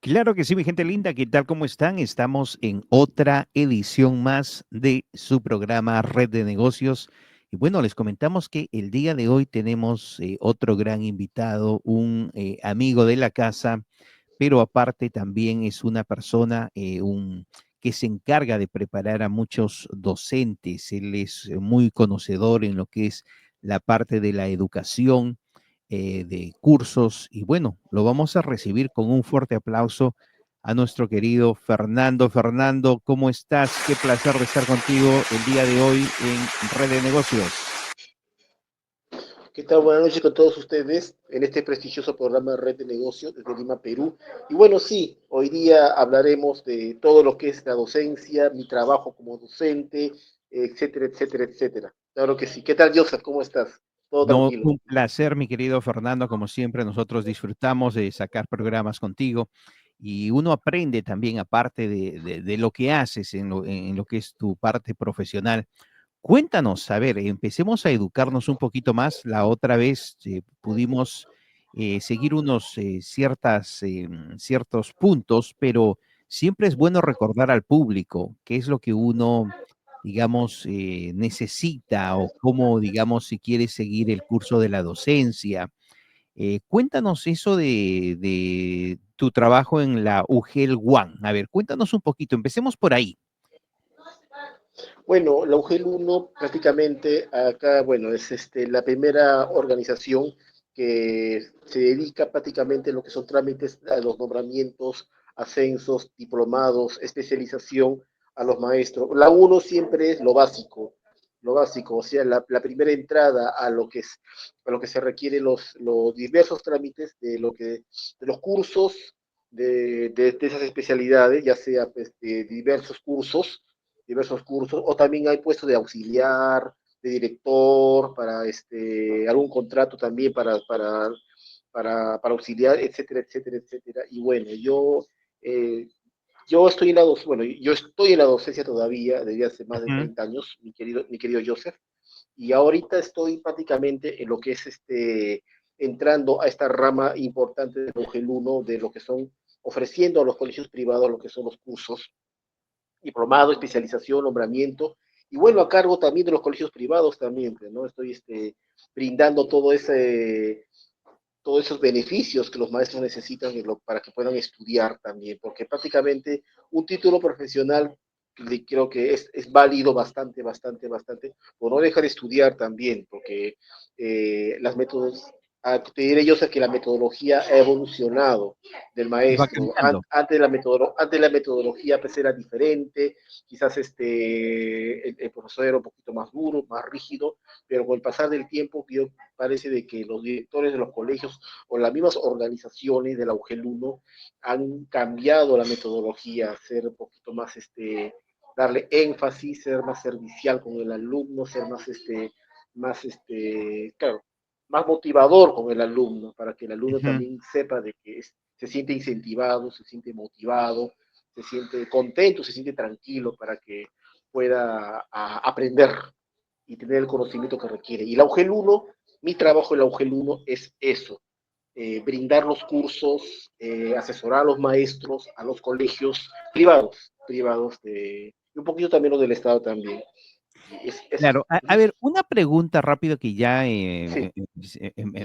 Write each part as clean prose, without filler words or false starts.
Claro que sí, mi gente linda, ¿qué tal? ¿Cómo están? Estamos en otra edición más de su programa Red de Negocios. Y bueno, les comentamos que el día de hoy tenemos otro gran invitado, un amigo de la casa, pero aparte también es una persona que se encarga de preparar a muchos docentes. Él es muy conocedor en lo que es la parte de la educación, de cursos. Y bueno, lo vamos a recibir con un fuerte aplauso a nuestro querido Fernando. Fernando, ¿cómo estás? Qué placer de estar contigo el día de hoy en Red de Negocios. ¿Qué tal? Buenas noches con todos ustedes en este prestigioso programa de Red de Negocios desde Lima, Perú. Y bueno, sí, hoy día hablaremos de todo lo que es la docencia, mi trabajo como docente, etcétera, etcétera, etcétera. Claro que sí. ¿Qué tal, Joseph? ¿Cómo estás? Todo No, tranquilo. un placer, mi querido Fernando. Como siempre, nosotros disfrutamos de sacar programas contigo y uno aprende también, aparte de lo que haces en lo que es tu parte profesional. Cuéntanos, a ver, empecemos a educarnos un poquito más. La otra vez pudimos seguir ciertos puntos, pero siempre es bueno recordar al público qué es lo que uno, digamos, necesita o cómo, digamos, si quiere seguir el curso de la docencia. Cuéntanos eso de tu trabajo en la UGEL One. A ver, cuéntanos un poquito, empecemos por ahí. Bueno, la UGEL 1 prácticamente acá, bueno, es la primera organización que se dedica prácticamente a lo que son trámites, a los nombramientos, ascensos, diplomados, especialización a los maestros. La uno siempre es lo básico, o sea, la primera entrada a lo que es, a lo que se requiere los diversos trámites de los cursos de esas especialidades, ya sea pues, de diversos cursos, o también hay puestos de auxiliar, de director, para algún contrato también para auxiliar, etcétera, etcétera, etcétera. Y bueno, eh, yo estoy en la docencia todavía desde hace más de Ujú. 30 años, mi querido Joseph, y ahorita estoy prácticamente en lo que es entrando a esta rama importante de UGEL 1, de lo que son ofreciendo a los colegios privados lo que son los cursos diplomado, especialización, nombramiento, y bueno, a cargo también de los colegios privados también, pues, ¿no? Estoy brindando todos esos beneficios que los maestros necesitan para que puedan estudiar también, porque prácticamente un título profesional creo que es válido bastante, bastante, bastante, o no deja de estudiar también, porque las métodos, te diré yo sé que la metodología ha evolucionado del Y va maestro. cambiando. Antes la metodología pues era diferente, quizás el profesor era un poquito más duro, más rígido, pero con el pasar del tiempo yo parece de que los directores de los colegios o las mismas organizaciones de la UGEL 1 han cambiado la metodología, ser un poquito más, darle énfasis, ser más servicial con el alumno, ser claro, más motivador con el alumno, para que el alumno Ujú. también sepa de que se siente incentivado, se siente motivado, se siente contento, se siente tranquilo para que pueda aprender y tener el conocimiento que requiere. Y la UGEL 1, mi trabajo en la UGEL 1 es eso, brindar los cursos, asesorar a los maestros, a los colegios privados y un poquito también los del Estado también. Es Claro, a ver, una pregunta rápido que ya sí.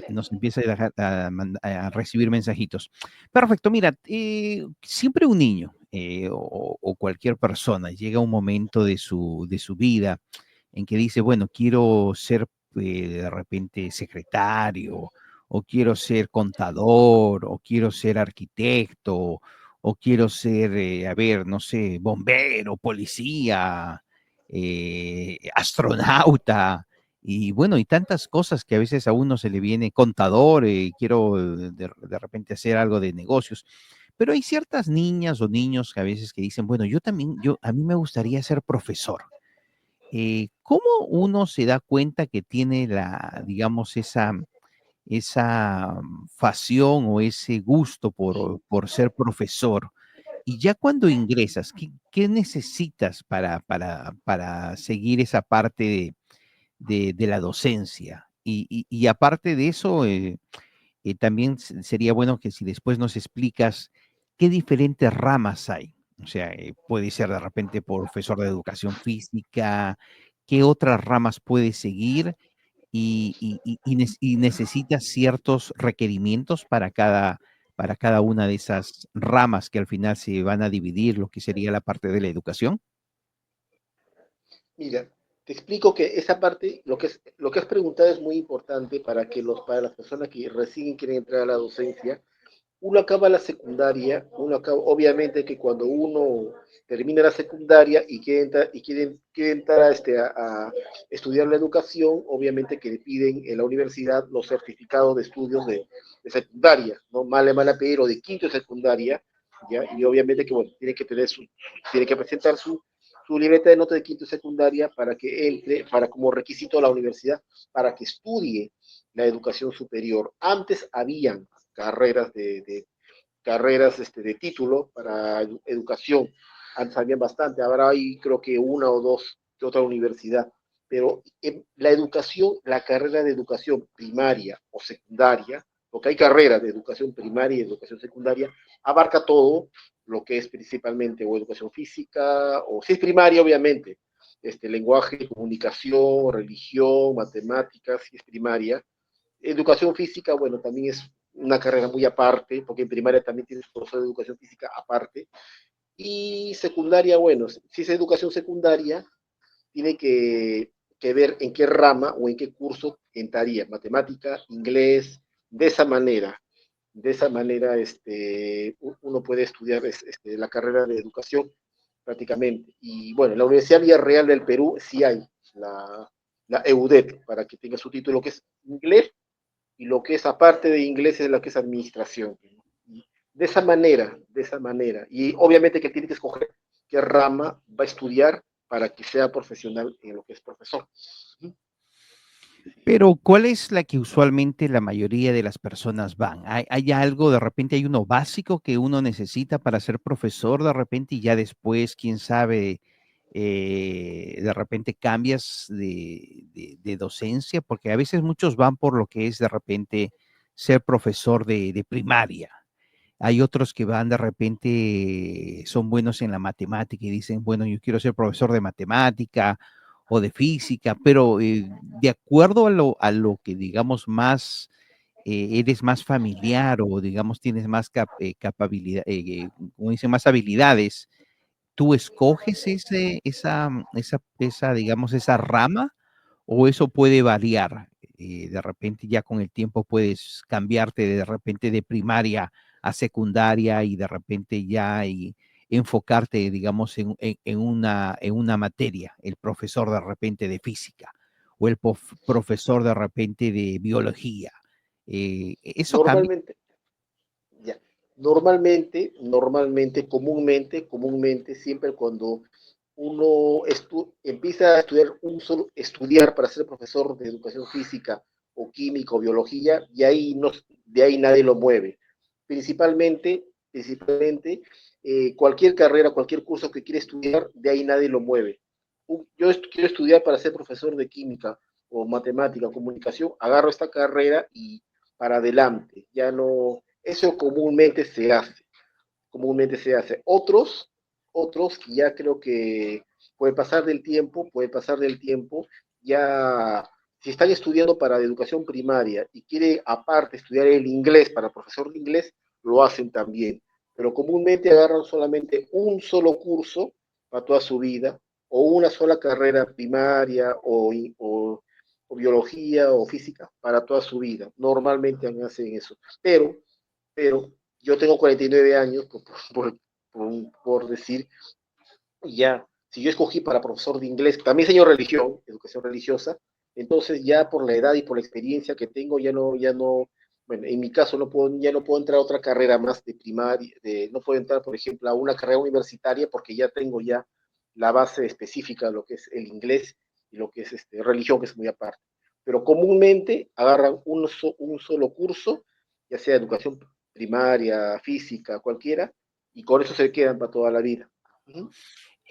nos empieza a, a recibir mensajitos. Perfecto, mira, siempre un niño o cualquier persona llega a un momento de su vida en que dice, bueno, quiero ser de repente secretario, o quiero ser contador, o quiero ser arquitecto, o quiero ser, a ver, no sé, bombero, policía, astronauta, y bueno, y tantas cosas que a veces a uno se le viene contador, quiero de repente hacer algo de negocios. Pero hay ciertas niñas o niños que a veces que dicen, bueno, yo también, a mí me gustaría ser profesor. ¿Cómo uno se da cuenta que tiene digamos, esa pasión o ese gusto por ser profesor? Y ya cuando ingresas, ¿qué necesitas para seguir esa parte de la docencia? Y aparte de eso, también sería bueno que si después nos explicas ¿qué diferentes ramas hay? O sea, puede ser de repente profesor de educación física, ¿qué otras ramas puede seguir? Y necesita ciertos requerimientos para cada una de esas ramas que al final se van a dividir, lo que sería la parte de la educación. Mira, te explico que esa parte, lo que has preguntado es muy importante para para las personas que recién quieren entrar a la docencia. Uno acaba la secundaria, obviamente que cuando uno termina la secundaria y quiere entrar a estudiar la educación, obviamente que le piden en la universidad los certificados de estudios de secundaria, ¿no? Mala pedir o de quinto de secundaria, ¿ya? Y obviamente que, bueno, tiene que presentar su libreta de notas de quinto de secundaria para que entre, para como requisito a la universidad, para que estudie la educación superior. Antes habían carreras de título para educación. Antes habían bastante, ahora hay creo que una o dos de otra universidad. Pero en la educación, la carrera de educación primaria o secundaria, porque hay carreras de educación primaria y educación secundaria, abarca todo lo que es principalmente o educación física, o si es primaria, obviamente, lenguaje, comunicación, religión, matemáticas, si es primaria. Educación física, bueno, también es una carrera muy aparte, porque en primaria también tienes profesor de educación física aparte. Y secundaria, bueno, si es educación secundaria, tiene que ver en qué rama o en qué curso entraría, matemática, inglés, de esa manera. De esa manera, uno puede estudiar la carrera de educación prácticamente. Y bueno, en la Universidad Villarreal del Perú sí hay la EUDET, para que tenga su título, que es inglés, y lo que es aparte de inglés es lo que es administración. De esa manera. Y obviamente que tiene que escoger qué rama va a estudiar para que sea profesional en lo que es profesor. Pero, ¿cuál es la que usualmente la mayoría de las personas van? ¿Hay algo, de repente hay uno básico que uno necesita para ser profesor de repente y ya después, quién sabe, de repente cambias de docencia? Porque a veces muchos van por lo que es de repente ser profesor de primaria. Hay otros que van de repente, son buenos en la matemática y dicen, bueno, yo quiero ser profesor de matemática o de física, pero de acuerdo a lo que digamos más, eres más familiar o digamos tienes más capabilidad, como dicen, más habilidades, ¿tú escoges digamos, esa rama o eso puede variar? De repente ya con el tiempo puedes cambiarte de repente de primaria a secundaria y de repente ya y enfocarte, digamos, en una materia, el profesor de repente de física o el profesor de repente de biología. ¿Eso cambia? Normalmente, ya, comúnmente, siempre cuando uno empieza a estudiar estudiar para ser profesor de educación física o química o biología, y ahí no, de ahí nadie lo mueve. Principalmente, cualquier carrera, cualquier curso que quiera estudiar, de ahí nadie lo mueve. Quiero estudiar para ser profesor de química o matemática, comunicación, agarro esta carrera y para adelante, ya no, eso comúnmente se hace. Otros que ya creo que puede pasar del tiempo, ya si están estudiando para educación primaria y quiere aparte estudiar el inglés para profesor de inglés, lo hacen también. Pero comúnmente agarran solamente un solo curso para toda su vida o una sola carrera primaria o biología o física para toda su vida. Normalmente hacen eso. Pero yo tengo 49 años, por decir, ya, si yo escogí para profesor de inglés, también enseño religión, educación religiosa, entonces ya por la edad y por la experiencia que tengo, ya no, bueno, en mi caso ya no puedo entrar a otra carrera más de primaria, no puedo entrar, por ejemplo, a una carrera universitaria porque ya tengo ya la base específica de lo que es el inglés y lo que es religión, que es muy aparte. Pero comúnmente agarran un solo curso, ya sea educación primaria, física, cualquiera, y con eso se quedan para toda la vida. Ujú.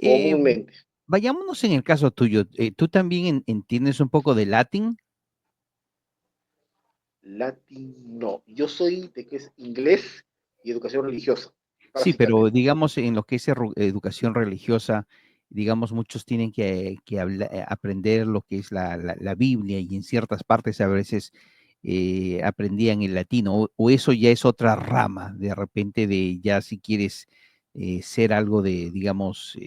Eh, Comúnmente. Vayámonos en el caso tuyo. ¿Tú también entiendes un poco de latín? Latin, no. Yo soy de que es inglés y educación religiosa. Sí, pero básicamente. digamos en lo que es educación religiosa, digamos, muchos tienen que aprender lo que es la Biblia y en ciertas partes a veces aprendían el latino, o eso ya es otra rama, de repente de ya si quieres ser algo de, digamos,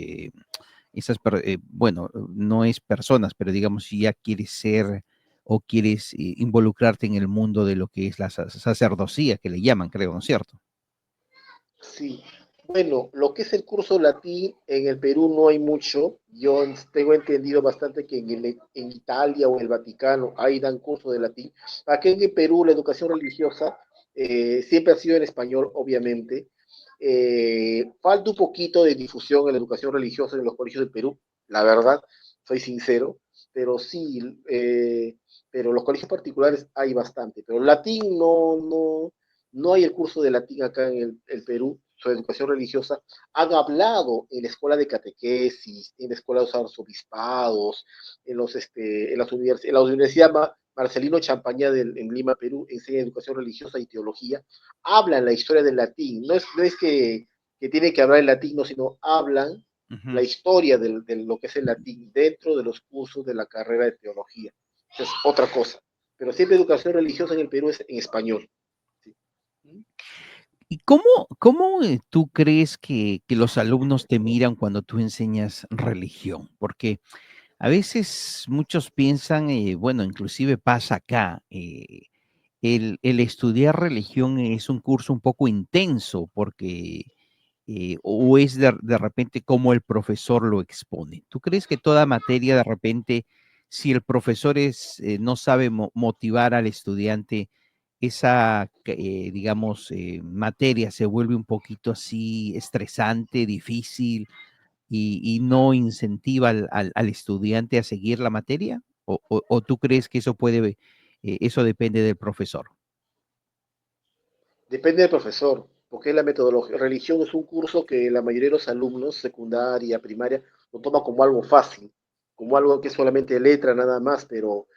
bueno, no es personas, pero digamos, si ya quieres ser o quieres involucrarte en el mundo de lo que es la sacerdocía, que le llaman, creo, ¿no es cierto? Sí, bueno, lo que es el curso latín en el Perú no hay mucho. Yo tengo entendido bastante que en Italia o el Vaticano ahí dan curso de latín. Aquí en el Perú la educación religiosa siempre ha sido en español, obviamente. Falta un poquito de difusión en la educación religiosa en los colegios del Perú, la verdad, soy sincero, pero sí, pero los colegios particulares hay bastante. Pero latín no hay el curso de latín acá en el Perú, sobre educación religiosa. Han hablado en la escuela de catequesis, en la escuela de los arzobispados, en la Universidad Marcelino Champañá en Lima, Perú, enseña educación religiosa y teología. Hablan la historia del latín. No es que tienen que hablar el latín, no, sino hablan la Ujú. historia de lo que es el latín dentro de los cursos de la carrera de teología. Esa es otra cosa. Pero siempre educación religiosa en el Perú es en español. ¿Sí? ¿Y cómo tú crees que los alumnos te miran cuando tú enseñas religión? Porque a veces muchos piensan, bueno, inclusive pasa acá, el estudiar religión es un curso un poco intenso porque, o es de repente como el profesor lo expone. ¿Tú crees que toda materia de repente, si el profesor no sabe motivar al estudiante, esa, digamos, materia se vuelve un poquito así estresante, difícil y no incentiva al estudiante a seguir la materia? ¿O tú crees que eso depende del profesor? Depende del profesor, porque la metodología. Religión es un curso que la mayoría de los alumnos, secundaria, primaria, lo toma como algo fácil, como algo que es solamente letra nada más, pero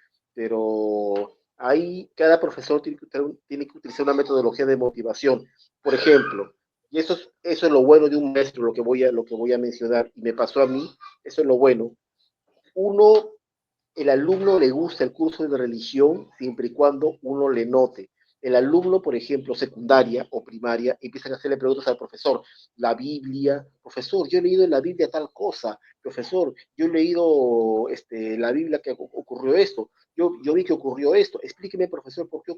ahí cada profesor tiene que utilizar una metodología de motivación. Por ejemplo, y eso es lo bueno de un maestro, lo que voy a mencionar, y me pasó a mí, eso es lo bueno. Uno el alumno le gusta el curso de religión siempre y cuando uno le note. El alumno, por ejemplo, secundaria o primaria, empiezan a hacerle preguntas al profesor. La Biblia, profesor, yo he leído en la Biblia tal cosa, profesor, yo he leído la Biblia que ocurrió esto, yo vi que ocurrió esto, explíqueme, profesor, por qué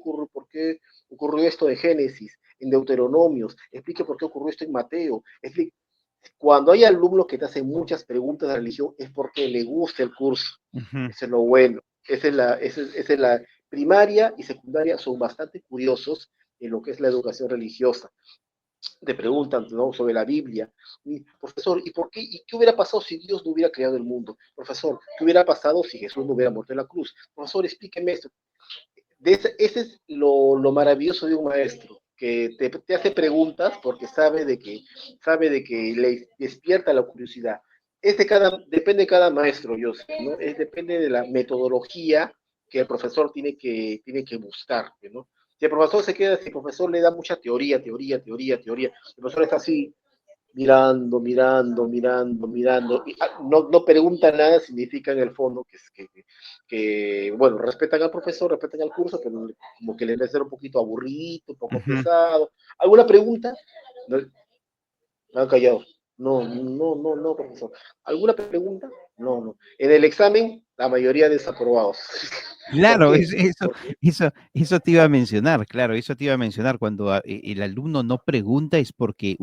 ocurrió esto en Génesis, en Deuteronomios, explique por qué ocurrió esto en Mateo, explique. Cuando hay alumnos que te hacen muchas preguntas de religión es porque le gusta el curso. Ujú, Eso es lo bueno. Esa es la primaria y secundaria son bastante curiosos en lo que es la educación religiosa. Te preguntan, ¿no?, sobre la Biblia. Profesor, ¿y por qué? ¿Y qué hubiera pasado si Dios no hubiera creado el mundo? Profesor, ¿qué hubiera pasado si Jesús no hubiera muerto en la cruz? Profesor, explíqueme esto. Ese es lo maravilloso de un maestro, que te hace preguntas porque sabe de que le despierta la curiosidad. Depende de cada maestro, yo sé, ¿no? Depende de la metodología que el profesor tiene que buscar, ¿no? Si el profesor le da mucha teoría, teoría, teoría, teoría, el profesor está así mirando, mirando, mirando, mirando, y no pregunta nada, significa en el fondo bueno, respetan al profesor, respetan al curso, pero como que le debe ser un poquito aburrido, un poco ujú. pesado. ¿Alguna pregunta? No, me han callado. No, no, no, no, profesor. ¿Alguna pregunta? No, no. En el examen, la mayoría desaprobados. ¿Por Claro, qué? Porque eso te iba a mencionar, claro, eso te iba a mencionar. Cuando el alumno no pregunta es porque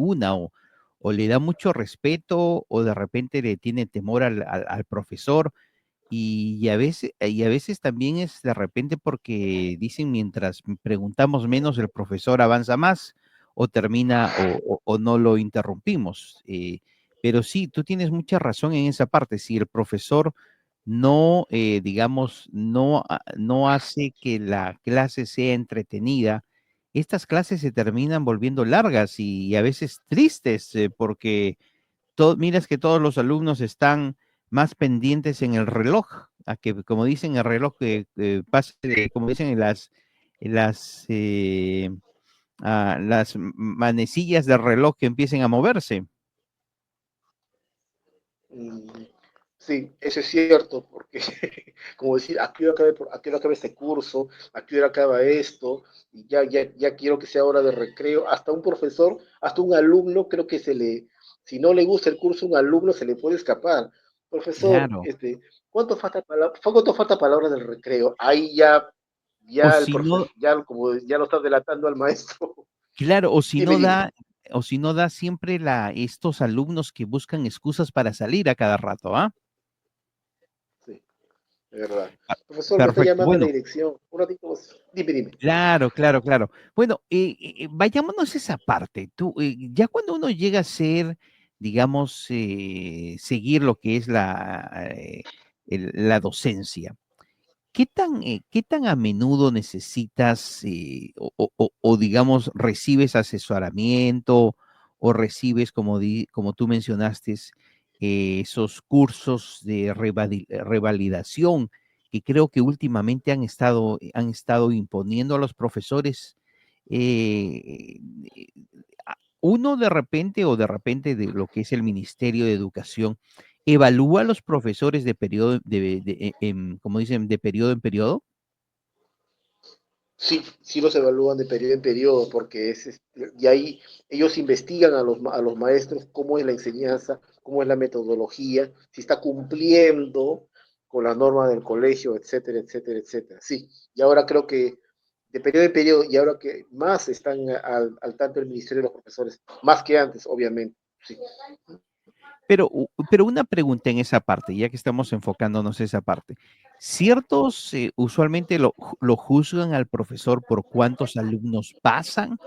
o le da mucho respeto o de repente le tiene temor al profesor. Y a veces también es de repente porque dicen mientras preguntamos menos, el profesor avanza más o termina o no lo interrumpimos. Pero sí, tú tienes mucha razón en esa parte. Si el profesor no, digamos, no hace que la clase sea entretenida, estas clases se terminan volviendo largas y a veces tristes, porque miras que todos los alumnos están más pendientes en el reloj, a que, como dicen, el reloj que pase, como dicen en las las manecillas del reloj que empiecen a moverse. Mm, sí, eso es cierto, porque como decir, a qué hora acaba este curso, a qué hora acaba esto, y ya quiero que sea hora de recreo. Hasta un profesor, hasta un alumno, creo que si no le gusta el curso, un alumno se le puede escapar. Profesor, Claro. ¿cuánto falta para la hora del recreo? Ahí O ya el si no, profesor, ya lo está delatando al maestro. claro, Dime, dime. o si no da siempre estos alumnos que buscan excusas para salir a cada rato, ¿ah? Sí, de verdad. Ah, Profesor, me está perfecto. llamando la Bueno, dirección. Un ratito más. Dime, dime. claro, claro, claro. Bueno, vayámonos a esa parte. Tú, ya cuando uno llega a ser, digamos, seguir lo que es la docencia, qué tan a menudo necesitas o, digamos, recibes asesoramiento o recibes, como tú mencionaste, esos cursos de revalidación que creo que últimamente han estado imponiendo a los profesores? eh, eh, Uno de repente o de repente de lo que es el Ministerio de Educación evalúa a los profesores de periodo, como dicen, de periodo en periodo. Sí, sí los evalúan de periodo en periodo, porque y ahí ellos investigan a los maestros cómo es la enseñanza, cómo es la metodología, si está cumpliendo con las normas del colegio, etcétera, etcétera, etcétera. Sí, y ahora creo que de periodo en periodo, y ahora que más están al tanto del Ministerio de los Profesores, más que antes, obviamente. Sí. Pero una pregunta en esa parte, ya que estamos enfocándonos en esa parte. ¿Ciertos usualmente lo juzgan al profesor por cuántos alumnos pasan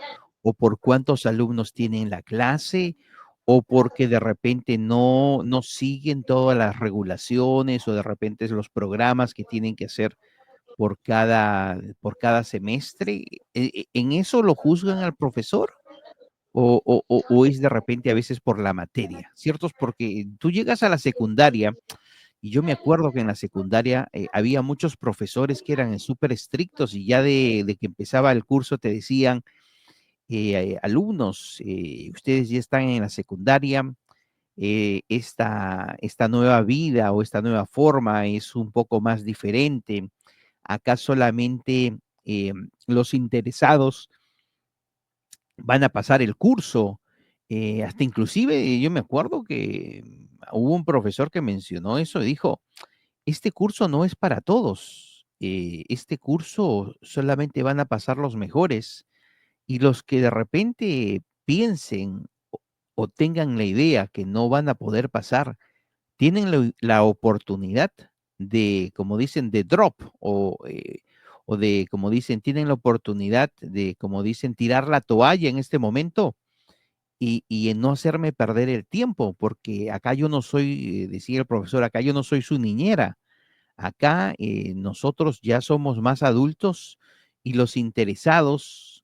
o por cuántos alumnos tienen la clase o porque de repente no siguen todas las regulaciones o de repente los programas que tienen que hacer por cada semestre? ¿En eso lo juzgan al profesor? O es de repente a veces por la materia, ¿ciertos? Porque tú llegas a la secundaria y yo me acuerdo que en la secundaria había muchos profesores que eran súper estrictos y ya de que empezaba el curso te decían, alumnos, ustedes ya están en la secundaria, esta nueva vida o esta nueva forma es un poco más diferente. Acá solamente los interesados van a pasar el curso. Hasta inclusive yo me acuerdo que hubo un profesor que mencionó eso, dijo, este curso no es para todos, este curso solamente van a pasar los mejores y los que de repente piensen o tengan la idea que no van a poder pasar, tienen la oportunidad de, como dicen, de drop o de, como dicen, tienen la oportunidad de, como dicen, tirar la toalla en este momento y en no hacerme perder el tiempo, porque acá yo no soy, decía el profesor, acá yo no soy su niñera. Acá nosotros ya somos más adultos y los interesados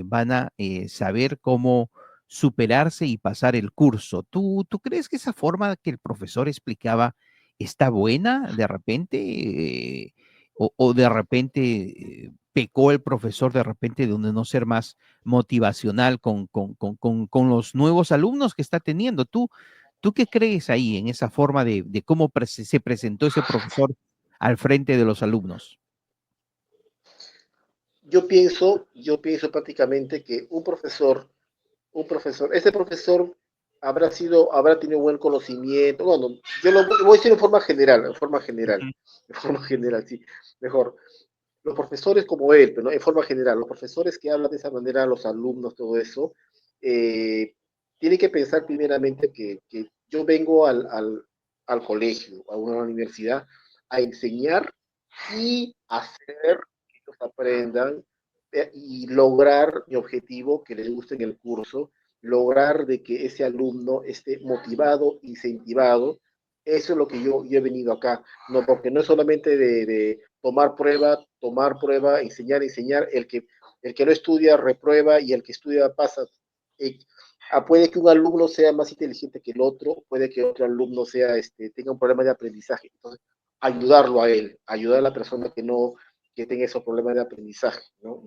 van a saber cómo superarse y pasar el curso. ¿Tú crees que esa forma que el profesor explicaba está buena de repente? O de repente pecó el profesor de repente de no ser más motivacional con los nuevos alumnos que está teniendo? ¿Tú qué crees ahí en esa forma de cómo se presentó ese profesor al frente de los alumnos? Yo pienso prácticamente que este profesor habrá tenido buen conocimiento. Bueno, voy a decir Ujú. en forma general, sí, mejor. Los profesores como él, pero ¿no? En forma general, los profesores que hablan de esa manera a los alumnos, todo eso, eh, tienen que pensar primeramente que yo vengo al colegio, a una universidad, a enseñar y hacer que ellos aprendan y lograr mi objetivo, que les guste en el curso, lograr de que ese alumno esté motivado, incentivado. Eso es lo que yo he venido acá, no, porque no es solamente de tomar prueba, enseñar, enseñar, el que no estudia reprueba y el que estudia pasa. Eh, puede que un alumno sea más inteligente que el otro, puede que otro alumno tenga un problema de aprendizaje. Entonces, ayudarlo a él, ayudar a la persona que tenga esos problemas de aprendizaje, ¿no?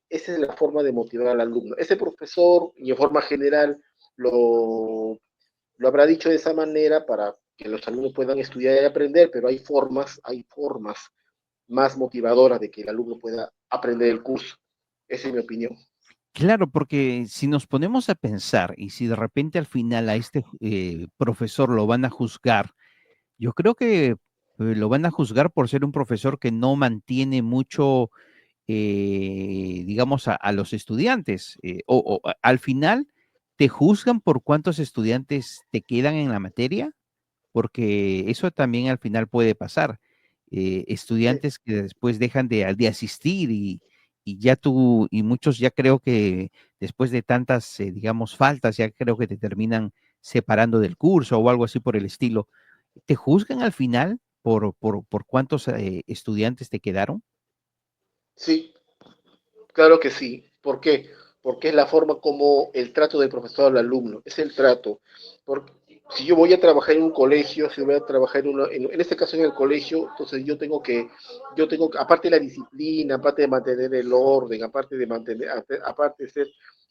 esa es la forma de motivar al alumno. Ese profesor, y en forma general, lo, lo habrá dicho de esa manera para que los alumnos puedan estudiar y aprender, pero hay formas más motivadoras de que el alumno pueda aprender el curso. Esa es mi opinión. Claro, porque si nos ponemos a pensar y si de repente al final a este profesor lo van a juzgar, yo creo que lo van a juzgar por ser un profesor que no mantiene mucho, digamos, a los estudiantes. Al final, ¿te juzgan por cuántos estudiantes te quedan en la materia? Porque eso también al final puede pasar. Sí, Estudiantes que después dejan de asistir y ya tú, y muchos ya creo que después de tantas, digamos, faltas, ya creo que te terminan separando del curso o algo así por el estilo. ¿Te juzgan al final por cuántos estudiantes te quedaron? sí, claro que sí. ¿Por qué? Porque es la forma como el trato del profesor al alumno, es el trato. Porque si yo voy a trabajar en un colegio, si voy a trabajar en este caso en el colegio, entonces aparte de la disciplina, aparte de mantener el orden, aparte de ser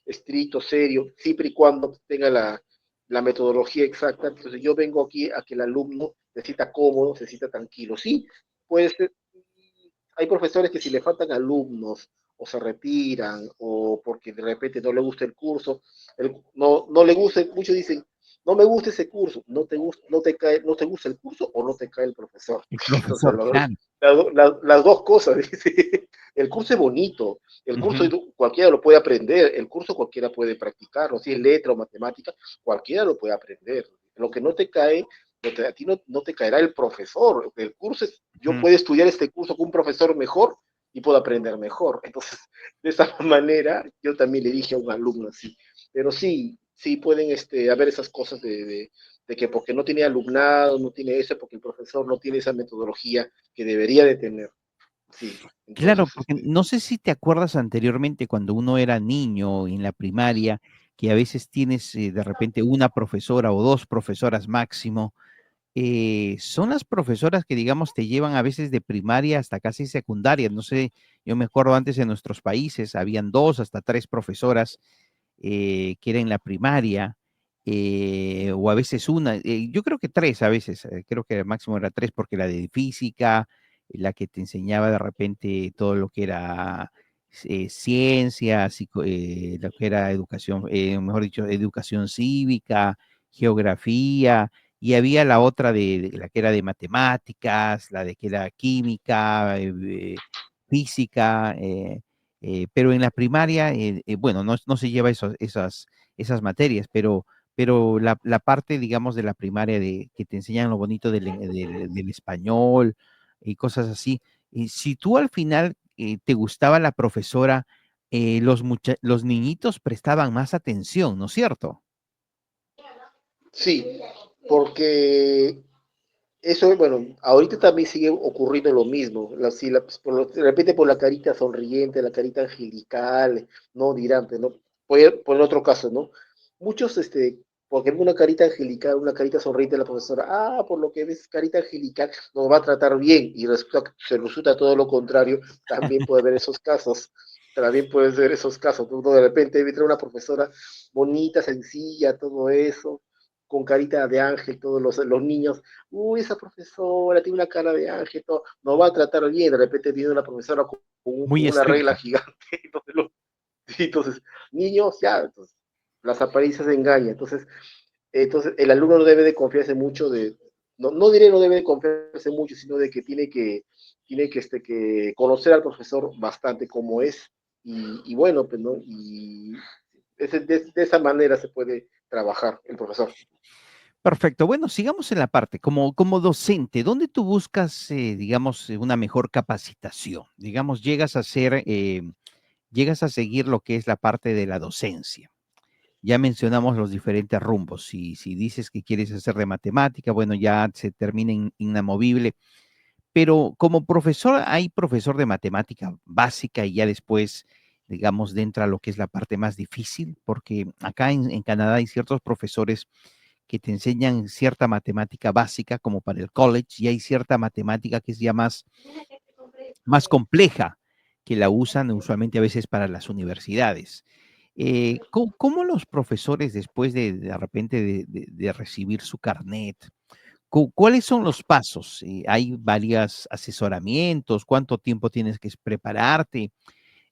estricto, serio, siempre y cuando tenga la metodología exacta, entonces yo vengo aquí a que el alumno se sienta cómodo, se sienta tranquilo. Sí, puede ser, hay profesores que si le faltan alumnos o se retiran o porque de repente no le gusta el curso, no le gusta, muchos dicen, no me gusta ese curso, no te gusta el curso o no te cae el profesor. El Entonces, profesor, claro. las dos cosas, dice. El curso es bonito, el curso Ujú, cualquiera lo puede aprender, el curso cualquiera puede practicarlo, si es letra o matemática, cualquiera lo puede aprender. Lo que no te cae a ti no te caerá el profesor. El curso yo ujú. puedo estudiar este curso con un profesor mejor y puedo aprender mejor. Entonces, de esa manera, yo también le dije a un alumno así. Pero sí, sí pueden haber esas cosas de que porque no tiene alumnado, no tiene eso, porque el profesor no tiene esa metodología que debería de tener. Sí, Claro, entonces, porque no sé si te acuerdas anteriormente cuando uno era niño en la primaria, que a veces tienes de repente una profesora o dos profesoras máximo. Son las profesoras que, digamos, te llevan a veces de primaria hasta casi secundaria. No sé, yo me acuerdo antes en nuestros países, habían dos hasta tres profesoras que era en la primaria, o a veces una, yo creo que tres a veces, creo que el máximo era tres, porque la de física, la que te enseñaba de repente todo lo que era ciencia, lo que era educación, mejor dicho, educación cívica, geografía, y había la otra de la que era de matemáticas, la de que era química, física, pero en la primaria, bueno, no se lleva esas materias, pero la parte, digamos, de la primaria que te enseñan lo bonito del español y cosas así, si tú al final te gustaba la profesora, los niñitos prestaban más atención, ¿no es cierto? sí, porque eso, bueno, ahorita también sigue ocurriendo lo mismo. De repente por la carita sonriente, la carita angelical, no dirán, pero no. Por otro caso, ¿no? Muchos, porque una carita angelical, una carita sonriente de la profesora, por lo que ves, carita angelical, nos va a tratar bien, y se resulta todo lo contrario, también puede haber esos casos. También puede ser esos casos. ¿No? De repente entra una profesora bonita, sencilla, todo eso, con carita de ángel, todos los niños uy, esa profesora tiene una cara de ángel, todo, no va a tratar bien, de repente viene una profesora con Muy una regla estricta. gigante, entonces, niños, ya, entonces, las apariencias engañan, entonces el alumno no debe de confiarse mucho no diré no debe de confiarse mucho, sino de que que conocer al profesor bastante como es, y bueno, pues, ¿no? Y de esa manera se puede trabajar el profesor. Perfecto. Bueno, sigamos en la parte. Como docente, ¿dónde tú buscas, digamos, una mejor capacitación? Digamos, llegas a seguir lo que es la parte de la docencia. Ya mencionamos los diferentes rumbos. Si dices que quieres hacer de matemática, bueno, ya se termina inamovible. Pero como profesor, hay profesor de matemática básica y ya después, digamos, entra lo que es la parte más difícil, porque acá en Canadá hay ciertos profesores que te enseñan cierta matemática básica como para el college y hay cierta matemática que es ya más compleja, que la usan usualmente a veces para las universidades. ¿Cómo los profesores después de repente de recibir su carnet, cuáles son los pasos? ¿Hay varios asesoramientos? ¿Cuánto tiempo tienes que prepararte?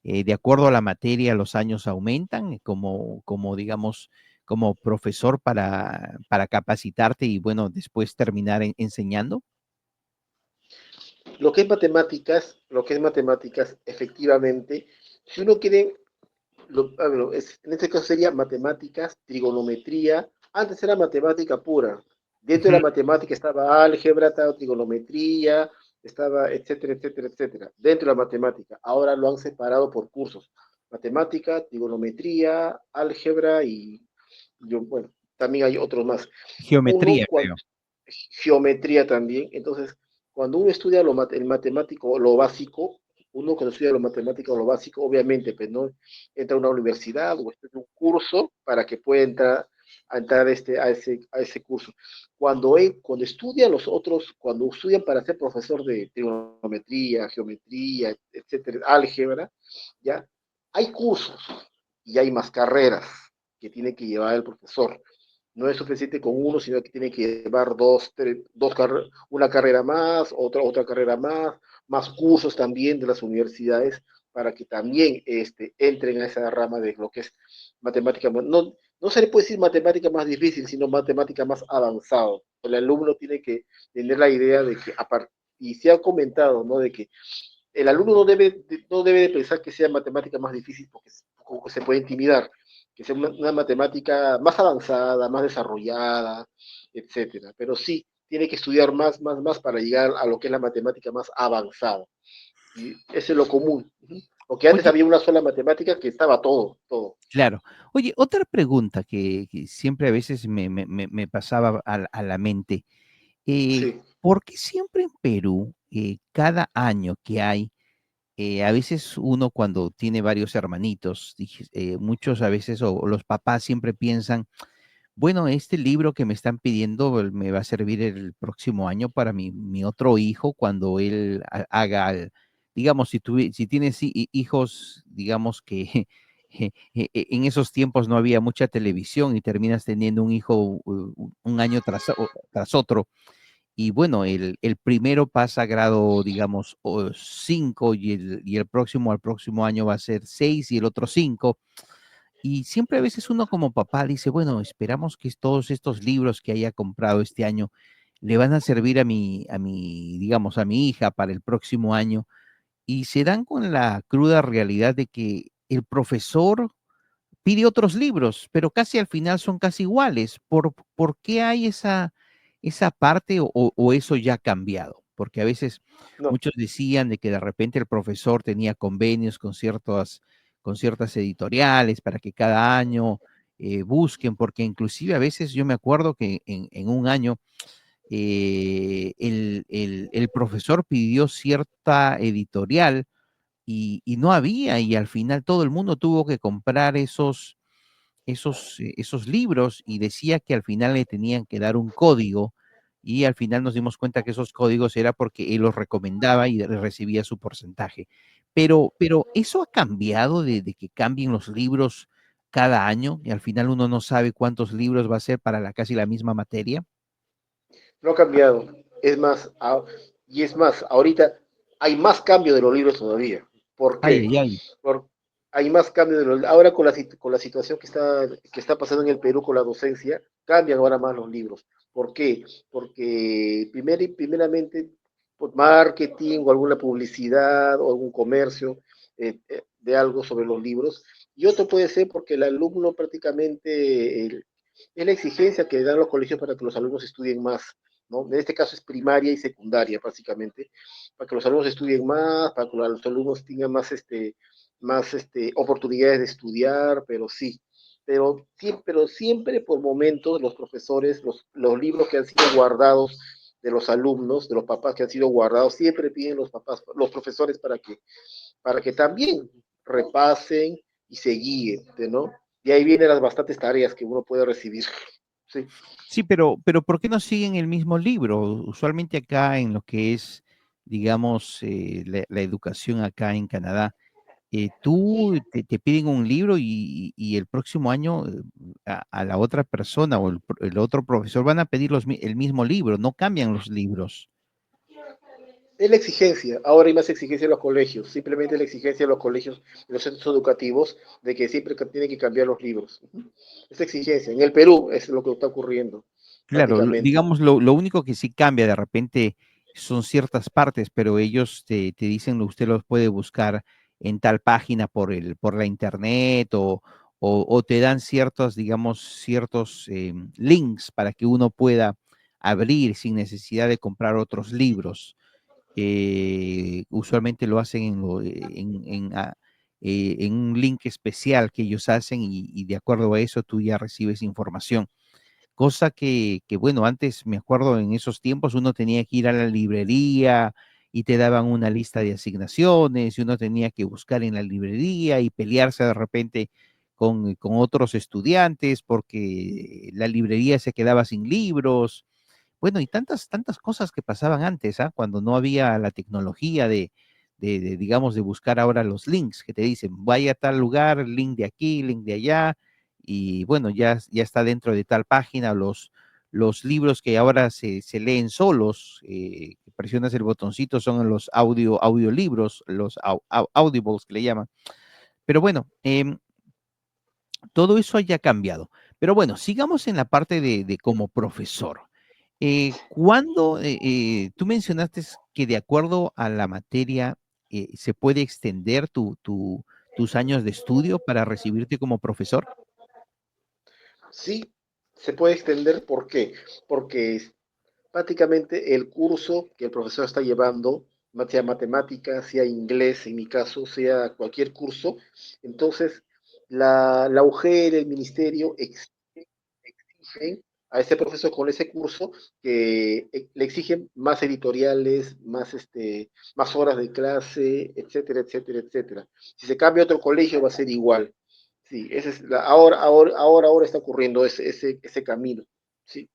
De acuerdo a la materia, los años aumentan como digamos, como profesor para capacitarte y bueno, después terminar enseñando. Lo que es matemáticas, efectivamente, si uno quiere, en este caso sería matemáticas, trigonometría, antes era matemática pura. Dentro de Ujú. la matemática estaba álgebra, estaba trigonometría, estaba etcétera, etcétera, etcétera. Dentro de la matemática. Ahora lo han separado por cursos. Matemática, trigonometría, álgebra y bueno, también hay otros más. Uno, Geometría, creo. geometría también. Entonces, cuando uno estudia el matemático, lo básico, uno cuando estudia lo matemático, lo básico, obviamente, pues no entra a una universidad o estudia un curso para que pueda entrar a entrar a ese curso. Cuando estudian los otros, cuando estudian para ser profesor de trigonometría, geometría, etcétera, álgebra, ya hay cursos y hay más carreras que tiene que llevar el profesor. No es suficiente con uno, sino que tiene que llevar una carrera más, otra carrera más cursos también de las universidades para que también entren a esa rama de lo que es matemática. No se le puede decir matemática más difícil, sino matemática más avanzado. El alumno tiene que tener la idea de que, y se ha comentado, ¿no? De que el alumno no debe de pensar que sea matemática más difícil porque se puede intimidar, que sea una matemática más avanzada, más desarrollada, etcétera. Pero sí, tiene que estudiar más para llegar a lo que es la matemática más avanzada. Y ese es lo común. Porque antes Oye, había una sola matemática que estaba todo, todo. claro. Oye, otra pregunta que siempre a veces me pasaba a la mente. Sí, ¿Por qué siempre en Perú, cada año que hay, a veces uno cuando tiene varios hermanitos, muchos a veces o los papás siempre piensan, bueno, este libro que me están pidiendo me va a servir el próximo año para mi otro hijo cuando él haga, digamos, si tienes hijos, digamos que en esos tiempos no había mucha televisión y terminas teniendo un hijo un año tras otro. Y bueno, el primero pasa a grado, digamos, 5 y el próximo al próximo año va a ser 6 y el otro 5. Y siempre a veces uno como papá dice, bueno, esperamos que todos estos libros que haya comprado este año le van a servir digamos, a mi hija para el próximo año. Y se dan con la cruda realidad de que el profesor pide otros libros, pero casi al final son casi iguales. ¿Por qué hay esa parte o eso ya ha cambiado? Porque a veces no, muchos decían de que de repente el profesor tenía convenios con ciertas editoriales para que cada año busquen, porque inclusive a veces yo me acuerdo que en un año el profesor pidió cierta editorial y no había, y al final todo el mundo tuvo que comprar esos libros y decía que al final le tenían que dar un código y al final nos dimos cuenta que esos códigos era porque él los recomendaba y recibía su porcentaje. Pero eso ha cambiado de que cambien los libros cada año y al final uno no sabe cuántos libros va a ser para casi la misma materia. no ha cambiado. Y es más, ahorita hay más cambio de los libros todavía. ¿Por Ay, qué? ay, ay. Por, hay más cambio de los ahora con la situación que está pasando en el Perú con la docencia, cambian ahora más los libros. ¿Por qué? Porque primeramente por marketing o alguna publicidad o algún comercio de algo sobre los libros. Y otro puede ser porque el alumno prácticamente es la exigencia que dan los colegios para que los alumnos estudien más. ¿No? En este caso es primaria y secundaria, básicamente, para que los alumnos estudien más, para que los alumnos tengan más oportunidades de estudiar, pero sí. Pero siempre por momentos los profesores, los libros que han sido guardados de los alumnos, de los papás que han sido guardados, siempre piden los papás, los profesores para que también repasen y se guíen, ¿no? Y ahí vienen las bastantes tareas que uno puede recibir. Sí. Sí, pero ¿por qué no siguen el mismo libro? Usualmente acá en lo que es, digamos, la educación acá en Canadá, tú te piden un libro y el próximo año a la otra persona o el otro profesor van a pedir el mismo libro, no cambian los libros. Es la exigencia, ahora hay más exigencia en los colegios, simplemente la exigencia de los colegios, de los centros educativos, de que siempre tienen que cambiar los libros. Esa exigencia, en el Perú es lo que está ocurriendo, Claro, prácticamente. digamos, lo único que sí cambia de repente son ciertas partes, pero ellos te dicen, usted los puede buscar en tal página por la internet o te dan ciertos, digamos, ciertos links para que uno pueda abrir sin necesidad de comprar otros libros. Usualmente lo hacen en un link especial que ellos hacen y de acuerdo a eso tú ya recibes información. Cosa bueno, antes me acuerdo en esos tiempos uno tenía que ir a la librería y te daban una lista de asignaciones y uno tenía que buscar en la librería y pelearse de repente con otros estudiantes porque la librería se quedaba sin libros. Bueno, y tantas cosas que pasaban antes, ¿ah? Cuando no había la tecnología digamos, de buscar ahora los links que te dicen, vaya a tal lugar, link de aquí, link de allá, y bueno, ya está dentro de tal página, los libros que ahora se leen solos, que presionas el botoncito, son los audiolibros, los audibles que le llaman. Pero bueno, todo eso haya cambiado. Pero bueno, sigamos en la parte de como profesor. ¿Cuándo, tú mencionaste que de acuerdo a la materia se puede extender tus años de estudio para recibirte como profesor? Sí, se puede extender, ¿por qué? Porque prácticamente el curso que el profesor está llevando, sea matemáticas, sea inglés, en mi caso, sea cualquier curso, entonces la UGEL, el ministerio exigen a ese profesor con ese curso que le exigen más editoriales, más horas de clase, etcétera, etcétera, etcétera. Si se cambia a otro colegio va a ser igual. Sí, ese es ahora está ocurriendo ese camino. Sí.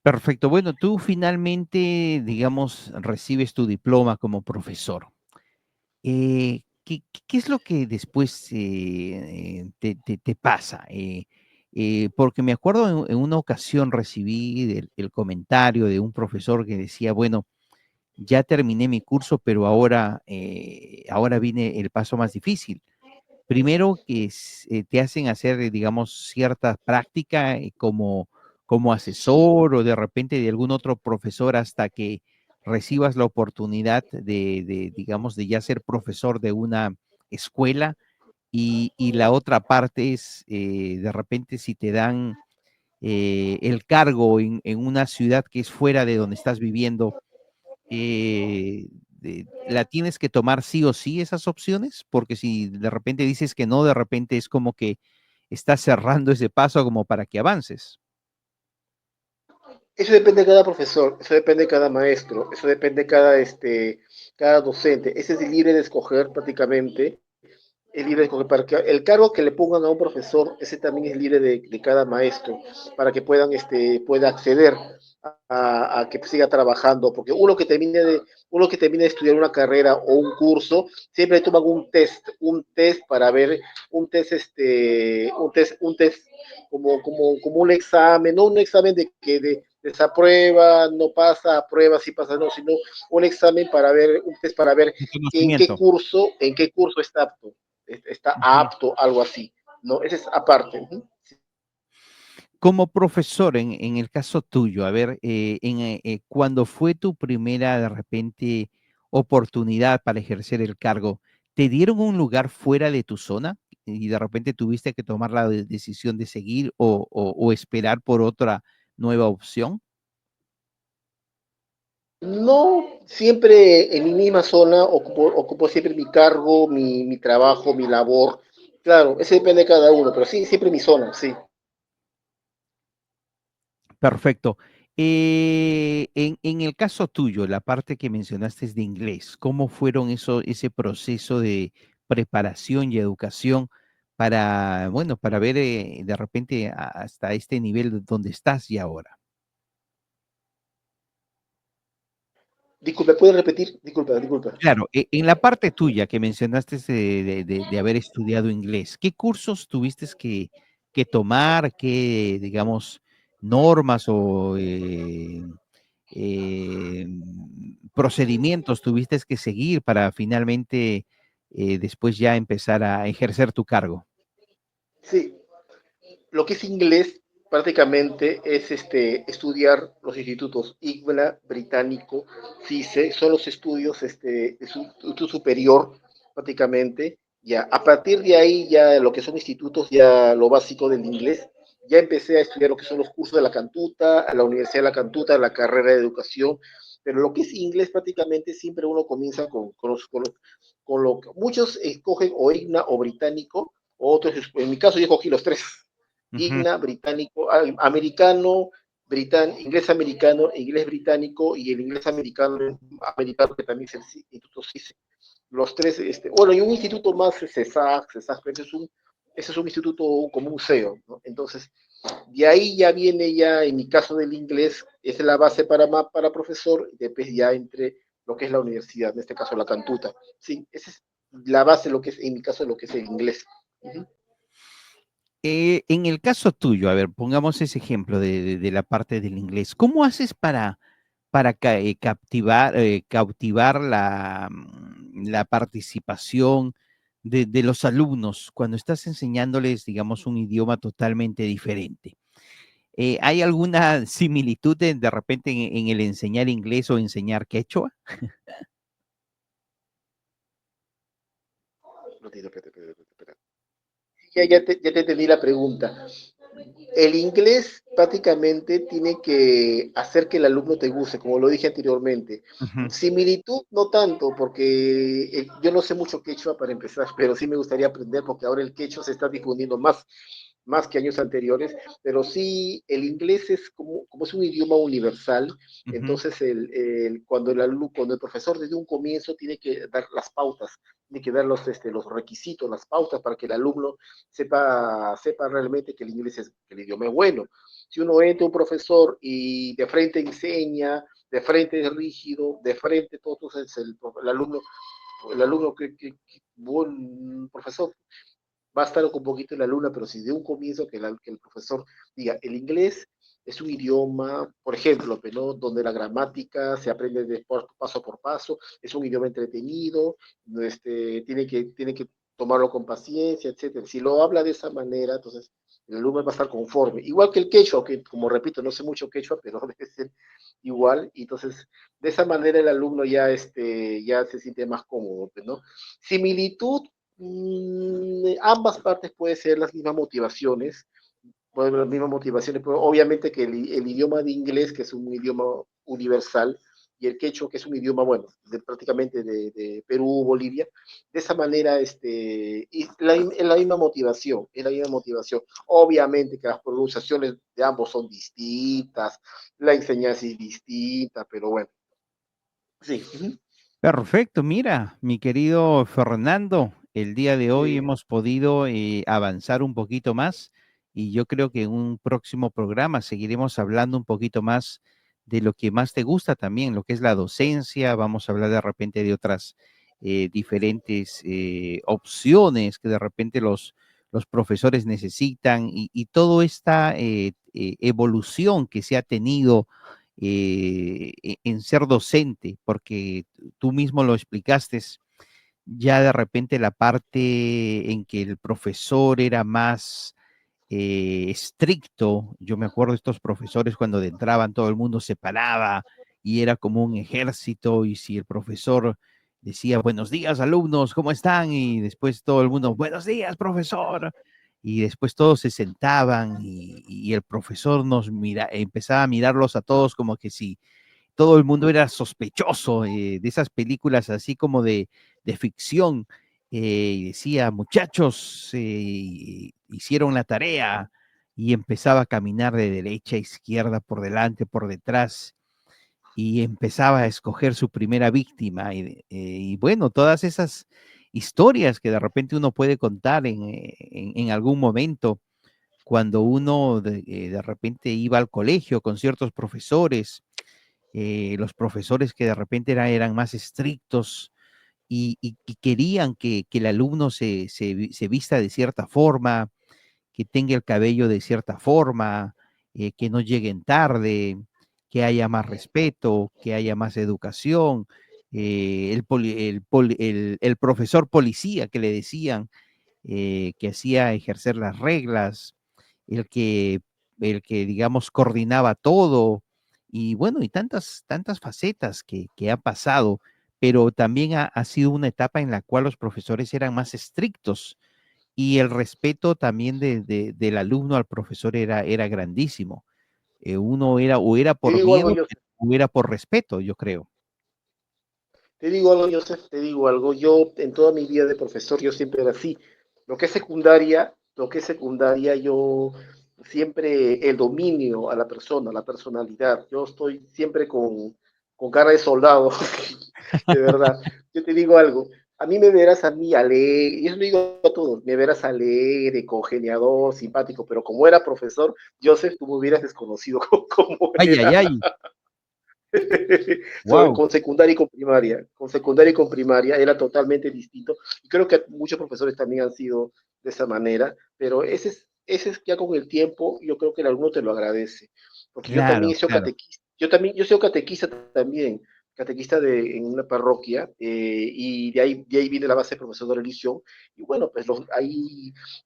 Perfecto. Bueno, tú finalmente, digamos, recibes tu diploma como profesor. ¿Qué es lo que después te pasa? Porque me acuerdo en una ocasión recibí el comentario de un profesor que decía, bueno, ya terminé mi curso, pero ahora viene el paso más difícil. Primero que te hacen hacer, digamos, cierta práctica como asesor o de repente de algún otro profesor hasta que recibas la oportunidad digamos, de ya ser profesor de una escuela. Y la otra parte es, de repente, si te dan el cargo en una ciudad que es fuera de donde estás viviendo, la tienes que tomar sí o sí esas opciones, porque si de repente dices que no, de repente es como que estás cerrando ese paso como para que avances. Eso depende de cada profesor, eso depende de cada maestro, eso depende de cada docente. Ese es libre de escoger prácticamente, es libre de escoger para que el cargo que le pongan a un profesor, ese también es libre de cada maestro, para que pueda acceder a que siga trabajando, porque uno que termina de estudiar una carrera o un curso, siempre toman un test para ver, un test como un examen, no un examen de que desaprueba, no pasa, aprueba, sí pasa, no, sino un examen para ver, un test para ver Un conocimiento. en qué curso está Ujú. apto, algo así, ¿no? Ese es aparte. Como profesor, en el caso tuyo, a ver, cuando fue tu primera, de repente, oportunidad para ejercer el cargo, ¿te dieron un lugar fuera de tu zona y de repente tuviste que tomar la decisión de seguir o esperar por otra nueva opción? No siempre en mi misma zona ocupo siempre mi cargo, mi trabajo, mi labor. Claro, eso depende de cada uno, pero sí, siempre mi zona, sí. Perfecto. En el caso tuyo, la parte que mencionaste es de inglés, ¿cómo fueron ese proceso de preparación y educación para, bueno, para ver de repente hasta este nivel donde estás y ahora? Disculpa, ¿puedes repetir? Disculpa, disculpa. Claro, en la parte tuya que mencionaste de haber estudiado inglés, ¿qué cursos tuviste que tomar? ¿Qué, digamos, normas o procedimientos tuviste que seguir para finalmente después ya empezar a ejercer tu cargo? Sí, lo que es inglés prácticamente es estudiar los institutos IGNA, británico, CICE, son los estudios de su superior prácticamente. Ya, a partir de ahí ya lo que son institutos, ya lo básico del inglés, ya empecé a estudiar lo que son los cursos de la Cantuta, a la Universidad de la Cantuta, la carrera de educación, pero lo que es inglés prácticamente siempre uno comienza con lo que muchos escogen o IGNA o británico, otros, en mi caso yo escogí los tres, Ujú. IGNA, británico, americano, inglés americano, inglés británico y el inglés americano, americano que también es el Instituto CICE. Los tres, bueno, y un instituto más, CESAC, ese es un instituto como un museo, ¿no? Entonces, de ahí ya viene ya, en mi caso del inglés, esa es la base para profesor, y después ya entre lo que es la universidad, en este caso la Cantuta. Sí, esa es la base, lo que es, en mi caso, lo que es el inglés. Uh -huh. En el caso tuyo, a ver, pongamos ese ejemplo de la parte del inglés. ¿Cómo haces para cautivar la participación de los alumnos cuando estás enseñándoles, digamos, un idioma totalmente diferente? ¿Hay alguna similitud de repente en el enseñar inglés o enseñar quechua? No, espera. Ya te entendí la pregunta. El inglés prácticamente tiene que hacer que el alumno te guste, como lo dije anteriormente. Ujú, Similitud no tanto, porque yo no sé mucho quechua para empezar, pero sí me gustaría aprender porque ahora el quechua se está difundiendo más que años anteriores, pero sí el inglés es como es un idioma universal, ujú. entonces cuando el profesor desde un comienzo tiene que dar las pautas, tiene que dar los requisitos, las pautas para que el alumno sepa realmente que el inglés que el idioma es bueno. Si uno entra un profesor y de frente enseña, de frente es rígido, de frente todo, entonces el alumno que buen profesor va a estar un poquito en la luna, pero si de un comienzo que el profesor diga, el inglés es un idioma, por ejemplo, ¿no? Donde la gramática se aprende paso por paso, es un idioma entretenido, tiene que tomarlo con paciencia, etcétera. Si lo habla de esa manera, entonces el alumno va a estar conforme. Igual que el quechua, que como repito, no sé mucho quechua, pero debe ser igual, y entonces de esa manera el alumno ya se siente más cómodo, ¿no? Similitud, ambas partes pueden ser las mismas motivaciones, pueden ser las mismas motivaciones, pero obviamente que el idioma de inglés, que es un idioma universal, y el quechua, que es un idioma, bueno, prácticamente de Perú, Bolivia, de esa manera, es la misma motivación, es la misma motivación. Obviamente que las pronunciaciones de ambos son distintas, la enseñanza es distinta, pero bueno, sí. Perfecto, mira, mi querido Fernando, el día de hoy Sí. hemos podido avanzar un poquito más y yo creo que en un próximo programa seguiremos hablando un poquito más de lo que más te gusta también, lo que es la docencia. Vamos a hablar de repente de otras diferentes opciones que de repente los profesores necesitan y toda esta evolución que se ha tenido en ser docente, porque tú mismo lo explicaste, ya de repente la parte en que el profesor era más estricto, yo me acuerdo de estos profesores cuando entraban todo el mundo se paraba y era como un ejército y si el profesor decía buenos días alumnos, ¿cómo están? Y después todo el mundo, buenos días profesor. Y después todos se sentaban y el profesor empezaba a mirarlos a todos como que si todo el mundo era sospechoso de esas películas así como de ficción. Y decía, muchachos, hicieron la tarea y empezaba a caminar de derecha a izquierda, por delante, por detrás y empezaba a escoger su primera víctima. Y bueno, todas esas historias que de repente uno puede contar en algún momento cuando uno de repente iba al colegio con ciertos profesores los profesores que de repente eran más estrictos y querían que el alumno se vista de cierta forma, que tenga el cabello de cierta forma, que no lleguen tarde, que haya más respeto, que haya más educación. El profesor policía que le decían, que hacía ejercer las reglas, el que, el que, digamos, coordinaba todo, y bueno, y tantas facetas que han pasado, pero también ha sido una etapa en la cual los profesores eran más estrictos y el respeto también del alumno al profesor era grandísimo. Uno era o era Te por digo algo, miedo Joseph, o era por respeto, yo creo. te digo algo, Joseph, te digo algo. Yo en toda mi vida de profesor, yo siempre era así. Lo que es secundaria, yo siempre el dominio a la persona, la personalidad. Yo estoy siempre con cara de soldado, de verdad. Yo te digo algo. A mí me verás a mí alegre, y eso lo digo a todos, me verás alegre, congeniador, simpático, pero como era profesor, Joseph, tú me hubieras desconocido como Ay, ay, era. ay, Sobre, wow, con secundaria y con primaria era totalmente distinto. Y creo que muchos profesores también han sido de esa manera, pero ese es ya con el tiempo, yo creo que el alumno te lo agradece. Porque yo también he claro, sido claro, catequista, yo soy catequista también, catequista en una parroquia, y de ahí viene la base de profesor de religión. Y bueno, pues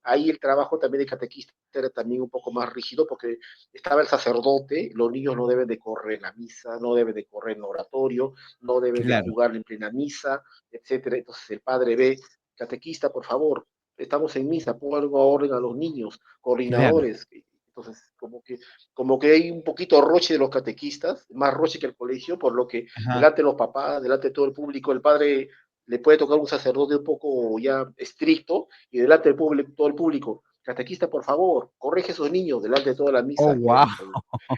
ahí el trabajo también de catequista era también un poco más rígido porque estaba el sacerdote, los niños no deben de correr en la misa, no deben de correr en oratorio, no deben de claro, jugar en plena misa, etcétera. Entonces el padre ve, catequista, por favor, estamos en misa, ponga algo a orden a los niños, claro, coordinadores. Entonces, como que hay un poquito roche de los catequistas, más roche que el colegio, por lo que ajá, delante de los papás, delante de todo el público, el padre le puede tocar un sacerdote un poco ya estricto y delante del público, todo el público, catequista, por favor, corrige a esos niños delante de toda la oh, misa, wow,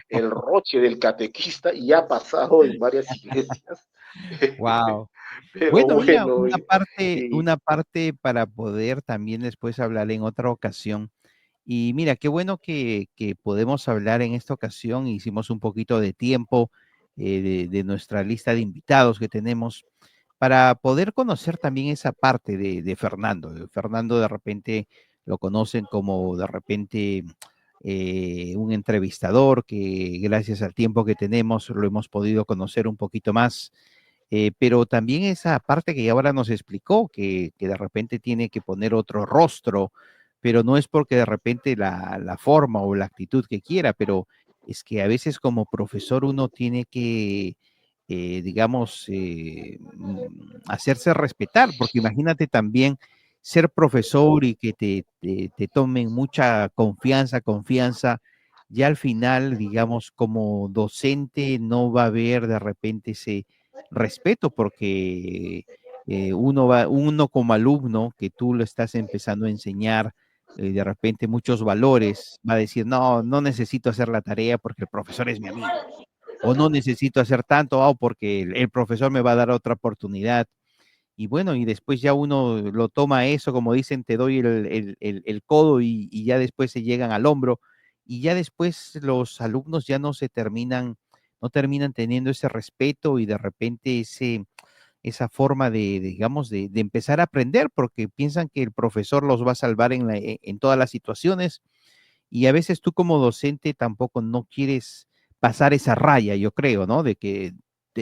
el roche del catequista y ha pasado en varias iglesias. wow. Pero Bueno, mira, bueno, una parte para poder también después hablar en otra ocasión. Y mira, qué bueno que podemos hablar en esta ocasión. Hicimos un poquito de tiempo de nuestra lista de invitados que tenemos para poder conocer también esa parte de Fernando. Fernando de repente lo conocen como de repente un entrevistador que gracias al tiempo que tenemos lo hemos podido conocer un poquito más, pero también esa parte que ahora nos explicó, que de repente tiene que poner otro rostro, pero no es porque de repente la forma o la actitud que quiera, pero es que a veces como profesor uno tiene que, digamos, hacerse respetar, porque imagínate también ser profesor y que te tomen mucha confianza, ya al final, digamos, como docente no va a haber de repente ese respeto porque uno como alumno que tú lo estás empezando a enseñar de repente muchos valores, va a decir, no, no necesito hacer la tarea porque el profesor es mi amigo, o no necesito hacer tanto, porque el profesor me va a dar otra oportunidad. Y bueno, y después ya uno lo toma eso, como dicen, te doy el codo y ya después se llegan al hombro y ya después los alumnos ya no terminan teniendo ese respeto y de repente esa forma digamos, de empezar a aprender porque piensan que el profesor los va a salvar en todas las situaciones y a veces tú como docente tampoco no quieres pasar esa raya, yo creo, ¿no? De que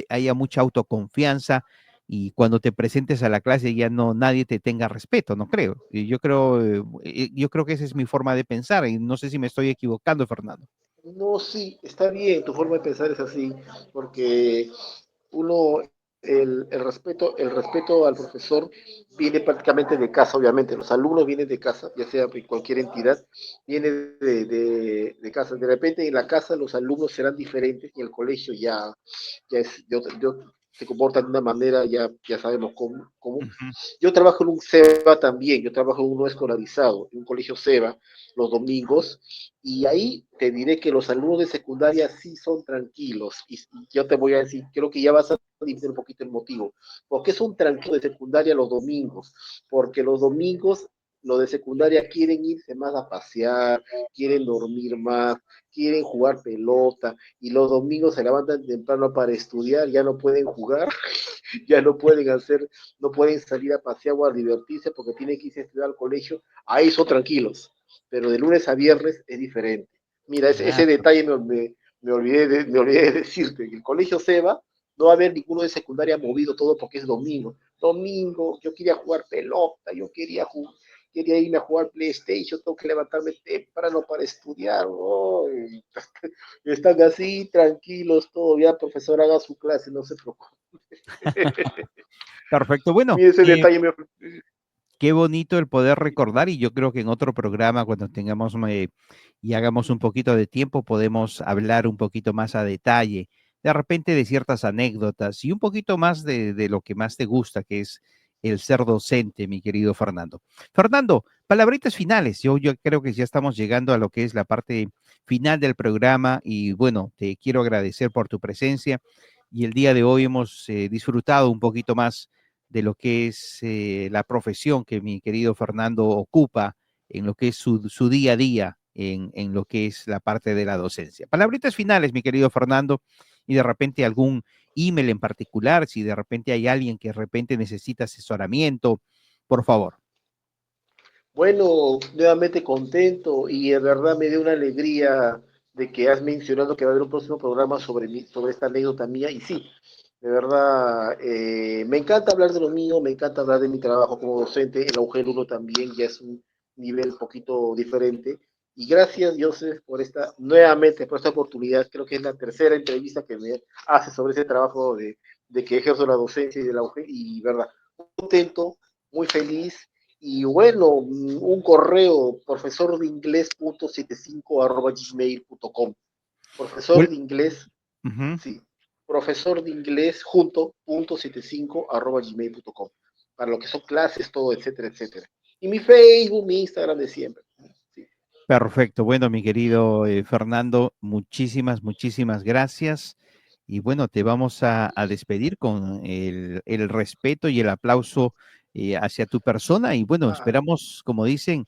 haya mucha autoconfianza y cuando te presentes a la clase ya no nadie te tenga respeto, no creo. Y yo creo que esa es mi forma de pensar y no sé si me estoy equivocando, Fernando. no, sí, está bien, tu forma de pensar es así, porque uno, el respeto al profesor viene prácticamente de casa, obviamente. Los alumnos vienen de casa, ya sea en cualquier entidad, viene de casa. De repente en la casa los alumnos serán diferentes y el colegio se comporta de una manera, ya sabemos cómo. Ujú. Yo trabajo en un SEBA también, yo trabajo en un no escolarizado, en un colegio SEBA, los domingos, y ahí te diré que los alumnos de secundaria sí son tranquilos. Y yo te voy a decir, creo que ya vas a entender un poquito el motivo. ¿Por qué son tranquilos de secundaria los domingos? Porque los domingos los de secundaria quieren irse más a pasear, quieren dormir más, quieren jugar pelota, y los domingos se levantan temprano para estudiar, ya no pueden jugar, ya no pueden hacer, no pueden salir a pasear o a divertirse porque tienen que irse a estudiar al colegio, ahí son tranquilos, pero de lunes a viernes es diferente. Mira, ese Claro. detalle me olvidé de decirte, que el colegio Seba no va a haber ninguno de secundaria movido todo porque es domingo. Domingo, yo quería jugar pelota, quería irme a jugar PlayStation, tengo que levantarme temprano para estudiar. Oh, están así, tranquilos, todo ya, profesor, haga su clase, no se preocupe. Perfecto. Bueno, Mire, ese detalle qué bonito el poder recordar y yo creo que en otro programa, cuando tengamos y hagamos un poquito de tiempo, podemos hablar un poquito más a detalle, de repente de ciertas anécdotas y un poquito más de lo que más te gusta, que es el ser docente, mi querido Fernando. Fernando, palabritas finales. Yo creo que ya estamos llegando a lo que es la parte final del programa y bueno, te quiero agradecer por tu presencia y el día de hoy hemos disfrutado un poquito más de lo que es la profesión que mi querido Fernando ocupa en lo que es su día a día, en lo que es la parte de la docencia. Palabritas finales, mi querido Fernando, y de repente algún email en particular, si de repente hay alguien que de repente necesita asesoramiento, por favor. Bueno, nuevamente contento y de verdad me dio una alegría de que has mencionado que va a haber un próximo programa sobre esta anécdota mía y sí, de verdad me encanta hablar de lo mío, me encanta hablar de mi trabajo como docente, el Agujero 1 también ya es un nivel un poquito diferente y gracias Joseph por nuevamente por esta oportunidad, creo que es la tercera entrevista que me hace sobre ese trabajo de que ejerzo la docencia y del Agujero y verdad, contento, muy feliz y bueno, un correo, profesor de inglés.75@gmail.com. Profesor Well, de inglés, uh -huh. sí. Profesor de inglés junto, .75@gmail.com. Para lo que son clases, todo, etcétera, etcétera. Y mi Facebook, mi Instagram de siempre. Sí. Perfecto. Bueno, mi querido Fernando, muchísimas gracias. Y bueno, te vamos a despedir con el respeto y el aplauso hacia tu persona. Y bueno, Ah, esperamos, como dicen,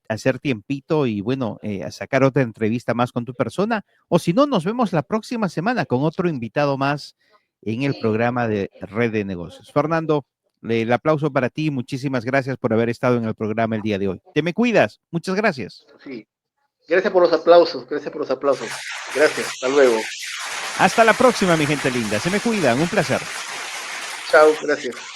hacer tiempito y bueno, a sacar otra entrevista más con tu persona. O si no, nos vemos la próxima semana con otro invitado más en el programa de Red de Negocios. Fernando, el aplauso para ti. Muchísimas gracias por haber estado en el programa el día de hoy. Te me cuidas. Muchas gracias. sí. Gracias por los aplausos, gracias por los aplausos. Gracias, hasta luego. Hasta la próxima, mi gente linda. Se me cuidan. Un placer. Chao, gracias.